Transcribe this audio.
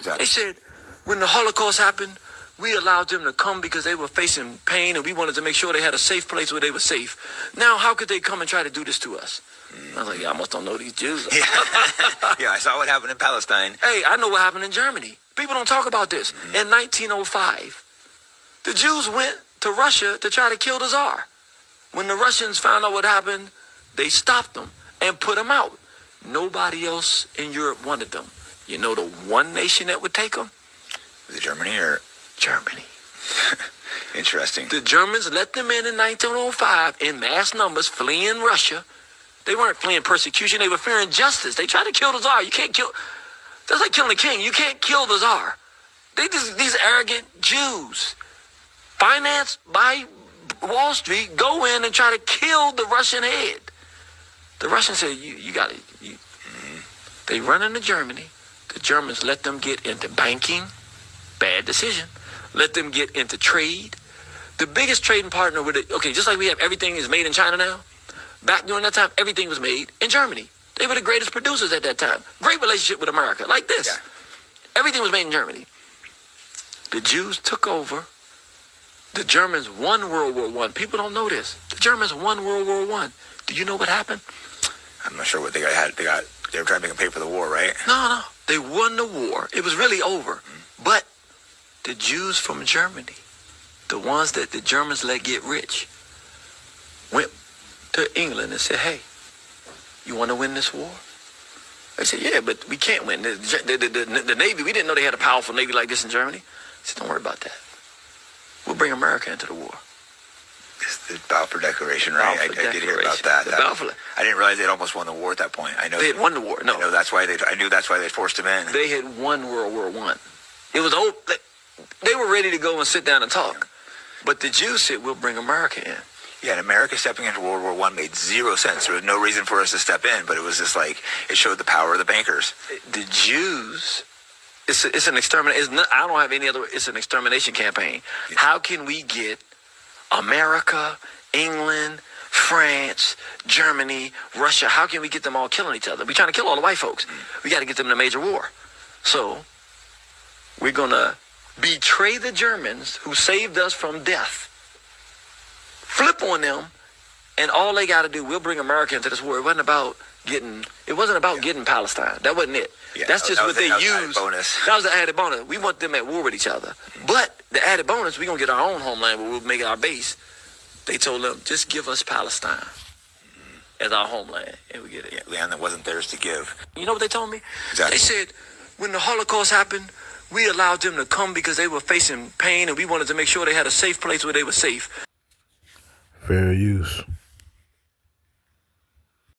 Exactly. They said when the Holocaust happened, we allowed them to come because they were facing pain and we wanted to make sure they had a safe place where they were safe. Now, how could they come and try to do this to us? I was like, y'all must don't know these Jews. Yeah. Yeah, I saw what happened in Palestine. Hey, I know what happened in Germany. People don't talk about this. In 1905, the Jews went to Russia to try to kill the Tsar. When the Russians found out what happened, they stopped them and put them out. Nobody else in Europe wanted them. You know the one nation that would take them? Was it Germany or? Germany. Interesting. The Germans let them in 1905 in mass numbers, fleeing Russia. They weren't fleeing persecution. They were fearing justice. They tried to kill the Tsar. You can't kill... That's like killing a king. You can't kill the Tsar. These arrogant Jews, financed by Wall Street, go in and try to kill the Russian head. The Russians said, you got it. They run into Germany. The Germans let them get into banking. Bad decision. Let them get into trade. The biggest trading partner with it, okay, just like we have everything is made in China now, back during that time, everything was made in Germany. They were the greatest producers at that time. Great relationship with America, like this. Yeah. Everything was made in Germany. The Jews took over. The Germans won World War I. People don't know this. The Germans won World War I. Do you know what happened? I'm not sure what they got. They were trying to make them pay for the war, right? No. They won the war. It was really over. But the Jews from Germany, the ones that the Germans let get rich, went to England and said, hey, you want to win this war? They said, yeah, but we can't win. The Navy, we didn't know they had a powerful Navy like this in Germany. I said, don't worry about that. We'll bring America into the war. It's the Balfour Declaration, right? I did hear about that. I didn't realize they'd almost won the war at that point. I know they had won the war. No, I knew that's why they forced them in. They had won World War I. It was old. They were ready to go and sit down and talk, but the Jews said, "We'll bring America in." Yeah, and America stepping into World War I made zero sense. There was no reason for us to step in, but it was just like it showed the power of the bankers. The Jews. It's an extermination. I don't have any other. It's an extermination campaign. Yeah. How can we get America, England, France, Germany, Russia? How can we get them all killing each other? We're trying to kill all the white folks. We got to get them in a major war. So we're gonna betray the Germans who saved us from death. Flip on them, and all they got to do. We'll bring America into this war. It wasn't about getting Palestine. That wasn't it. Yeah, that's just what they used. That was the added bonus. We want them at war with each other. But the added bonus, we're going to get our own homeland where we'll make our base. They told them, just give us Palestine as our homeland, and we get it. Yeah, land that wasn't theirs to give. You know what they told me? Exactly. They said, when the Holocaust happened, we allowed them to come because they were facing pain, and we wanted to make sure they had a safe place where they were safe. Fair use.